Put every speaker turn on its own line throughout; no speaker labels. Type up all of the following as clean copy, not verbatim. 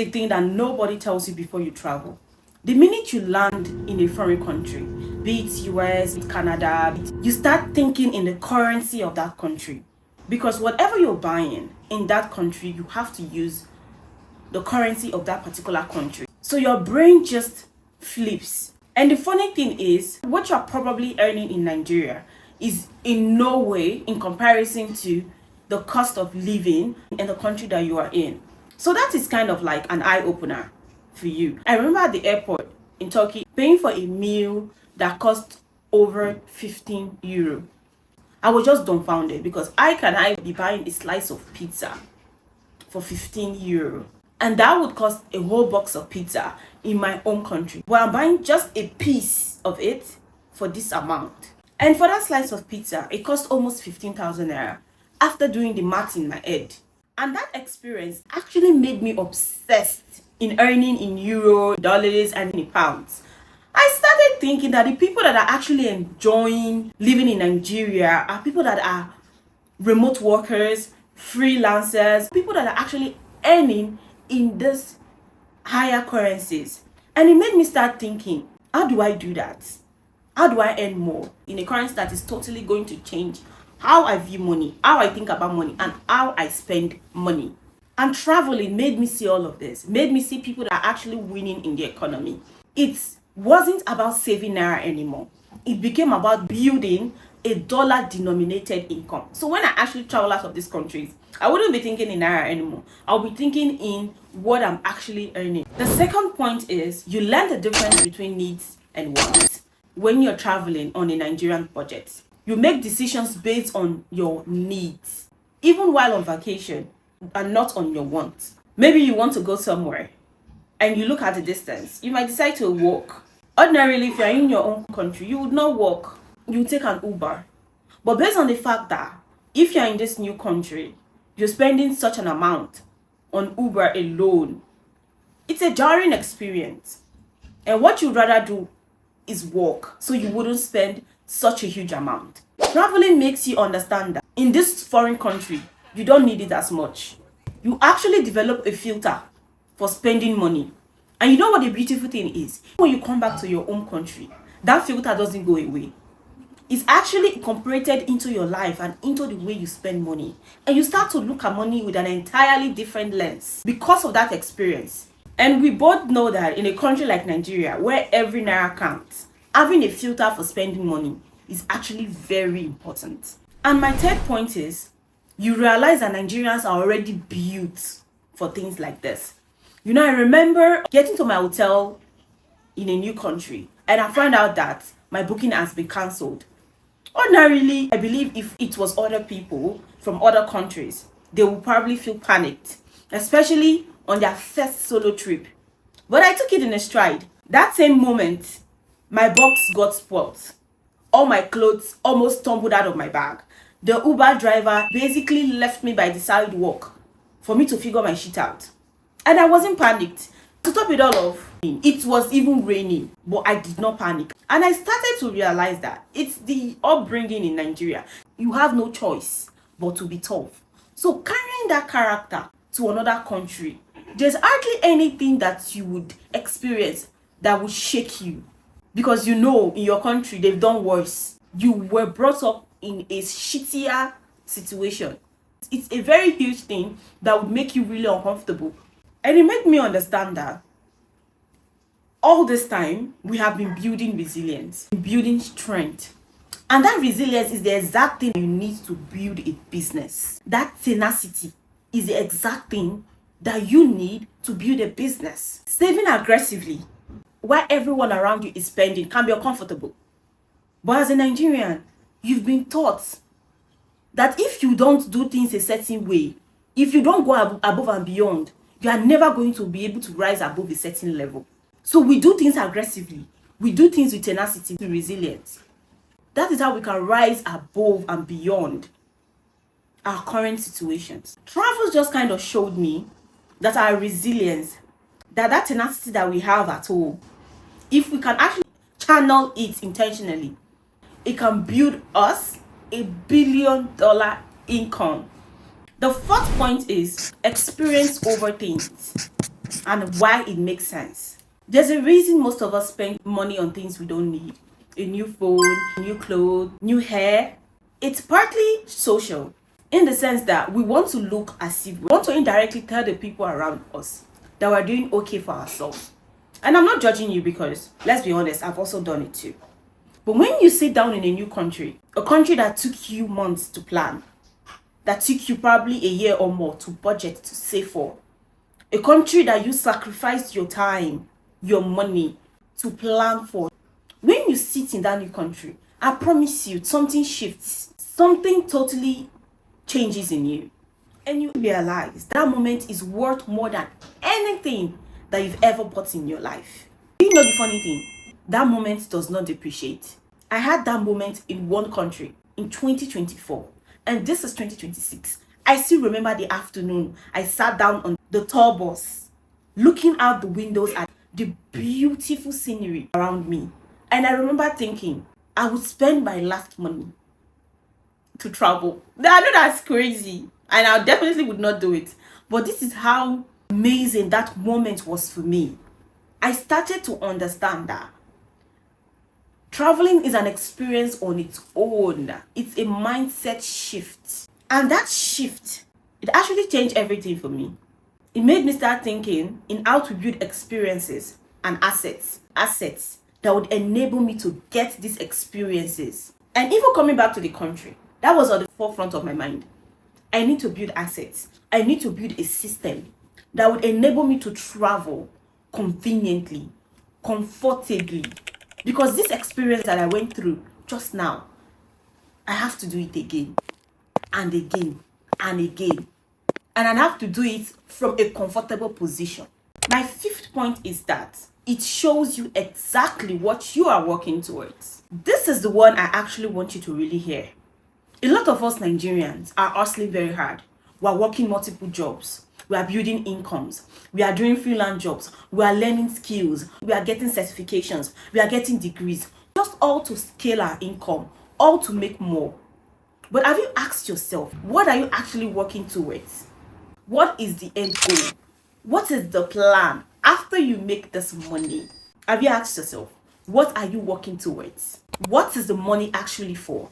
the thing that nobody tells you before you travel. The minute you land in a foreign country, be it US, be it Canada, you start thinking in the currency of that country. Because whatever you're buying in that country, you have to use the currency of that particular country. So your brain just flips. And the funny thing is, what you're probably earning in Nigeria is in no way in comparison to the cost of living in the country that you are in. So that is kind of like an eye-opener for you. I remember at the airport in Turkey paying for a meal that cost over 15 euro. I was just dumbfounded because I be buying a slice of pizza for 15 euro, and that would cost a whole box of pizza in my own country, but I'm buying just a piece of it for this amount. And for that slice of pizza, it cost almost 15,000 naira after doing the math in my head. And that experience actually made me obsessed in earning in euro, dollars, and in pounds. I started thinking that the people that are actually enjoying living in Nigeria are people that are remote workers, freelancers, people that are actually earning in this higher currencies. And it made me start thinking, how do I do that? How do I earn more in a currency that is totally going to change how I view money, how I think about money, and how I spend money? And traveling made me see all of this, made me see people that are actually winning in the economy. It wasn't about saving Naira anymore. It became about building a dollar denominated income. So when I actually travel out of these countries, I wouldn't be thinking in Naira anymore. I'll be thinking in what I'm actually earning. The second point is you learn the difference between needs and wants when you're traveling on a Nigerian budget. You make decisions based on your needs, even while on vacation, and not on your wants. Maybe you want to go somewhere and you look at the distance. You might decide to walk. Ordinarily, if you're in your own country, you would not walk. You would take an Uber. But based on the fact that if you're in this new country, you're spending such an amount on Uber alone, it's a jarring experience. And what you'd rather do is walk, so you wouldn't spend such a huge amount. Traveling makes you understand that in this foreign country, you don't need it as much. You actually develop a filter for spending money. And you know what the beautiful thing is? When you come back to your own country, that filter doesn't go away. It's actually incorporated into your life and into the way you spend money. And you start to look at money with an entirely different lens because of that experience. And we both know that in a country like Nigeria, where every Naira counts, having a filter for spending money is actually very important. And my third point is, you realize that Nigerians are already built for things like this. You know, I remember getting to my hotel in a new country and I found out that my booking has been cancelled. Ordinarily, I believe if it was other people from other countries, they would probably feel panicked, especially on their first solo trip. But I took it in a stride. That same moment, my box got spoilt. All my clothes almost tumbled out of my bag. The Uber driver basically left me by the sidewalk for me to figure my shit out. And I wasn't panicked. To top it all off, it was even raining, but I did not panic. And I started to realize that it's the upbringing in Nigeria. You have no choice but to be tough. So carrying that character to another country, there's hardly anything that you would experience that would shake you. Because you know, in your country, they've done worse. You were brought up in a shittier situation. It's a very huge thing that would make you really uncomfortable. And it made me understand that all this time, we have been building resilience, building strength. And that resilience is the exact thing you need to build a business. That tenacity is the exact thing that you need to build a business. Saving aggressively, while everyone around you is spending, can be uncomfortable. But as a Nigerian, you've been taught that if you don't do things a certain way, if you don't go above and beyond, you are never going to be able to rise above a certain level. So we do things aggressively. We do things with tenacity, with resilience. That is how we can rise above and beyond our current situations. Travels just kind of showed me that our resilience, that tenacity that we have at home, if we can actually channel it intentionally, it can build us $1 billion income. The fourth point is experience over things. and why it makes sense. There's a reason most of us spend money on things we don't need. A new phone, new clothes, new hair. It's partly social in the sense that we want to look as if we want to indirectly tell the people around us that we're doing okay for ourselves. And I'm not judging you because, let's be honest, I've also done it too. But when you sit down in a new country, a country that took you months to plan, that took you probably a year or more to budget, to save for, a country that you sacrificed your time, your money to plan for, when you sit in that new country, I promise you, something shifts. Something totally changes in you. And you realize that moment is worth more than anything that you've ever bought in your life. Do you know the funny thing? That moment does not depreciate. I had that moment in one country in 2024, and this is 2026. I still remember the afternoon I sat down on the tour bus, looking out the windows at the beautiful scenery around me. And I remember thinking, I would spend my last money to travel. I know that's crazy, and I definitely would not do it. But this is how amazing that moment was for me. I started to understand that traveling is an experience on its own. It's a mindset shift. And that shift, it actually changed everything for me. It made me start thinking in how to build experiences and assets that would enable me to get these experiences. And even coming back to the country, that was at the forefront of my mind. I need to build assets. I need to build a system that would enable me to travel conveniently, comfortably. Because this experience that I went through just now, I have to do it again and again and again. And I have to do it from a comfortable position. My fifth point is that it shows you exactly what you are working towards. This is the one I actually want you to really hear. A lot of us Nigerians are hustling very hard. We are working multiple jobs. We are building incomes. We are doing freelance jobs. We are learning skills. We are getting certifications. We are getting degrees. Just all to scale our income, all to make more. But have you asked yourself, what are you actually working towards? What is the end goal? What is the plan after you make this money? Have you asked yourself, what are you working towards? What is the money actually for?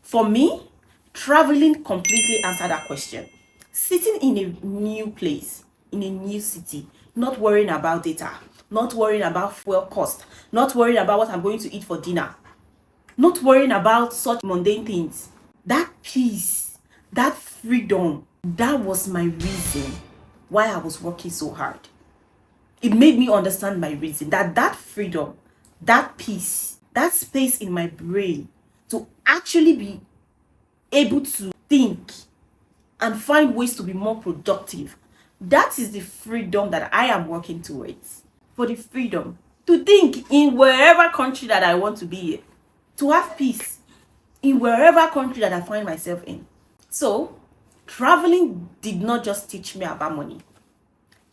For me, traveling completely answered that question. Sitting in a new place, in a new city, not worrying about data, not worrying about fuel cost, not worrying about what I'm going to eat for dinner, not worrying about such mundane things. That peace, that freedom, that was my reason why I was working so hard. It made me understand my reason, that freedom, that peace, that space in my brain to actually be able to think and find ways to be more productive. That is the freedom that I am working towards. For the freedom to think in wherever country that I want to be in, to have peace in wherever country that I find myself in. So, traveling did not just teach me about money.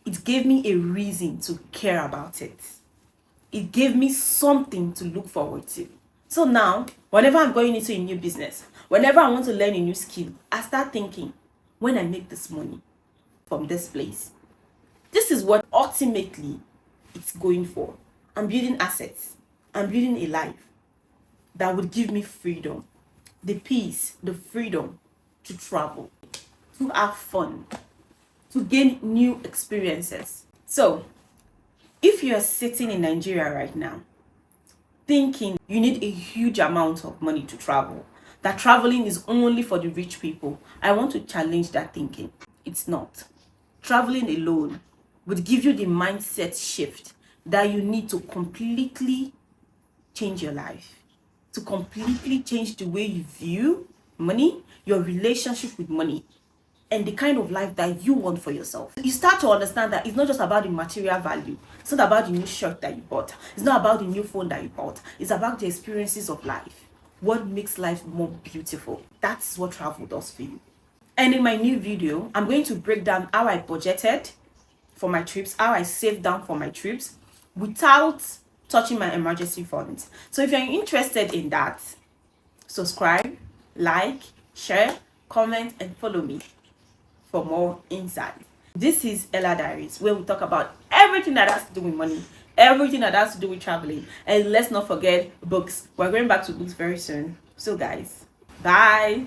It gave me a reason to care about it. It gave me something to look forward to. So now, whenever I'm going into a new business, whenever I want to learn a new skill, I start thinking, when I make this money from this place, this is what ultimately it's going for. I'm building assets. I'm building a life that would give me freedom, the peace, the freedom to travel, to have fun, to gain new experiences. So, if you're sitting in Nigeria right now, thinking you need a huge amount of money to travel, that traveling is only for the rich people, I want to challenge that thinking. It's not. Traveling alone would give you the mindset shift that you need to completely change your life, to completely change the way you view money, your relationship with money, and the kind of life that you want for yourself. You start to understand that it's not just about the material value. It's not about the new shirt that you bought. It's not about the new phone that you bought. It's about the experiences of life. What makes life more beautiful. That's what travel does for you. And in my new video, I'm going to break down how I budgeted for my trips, how I saved down for my trips without touching my emergency funds. So if you're interested in that, subscribe, like, share, comment, and follow me for more insight. This is Ella Diaries, where we talk about everything that has to do with money, everything that has to do with traveling, and let's not forget books. We're going back to books very soon. So, guys, bye.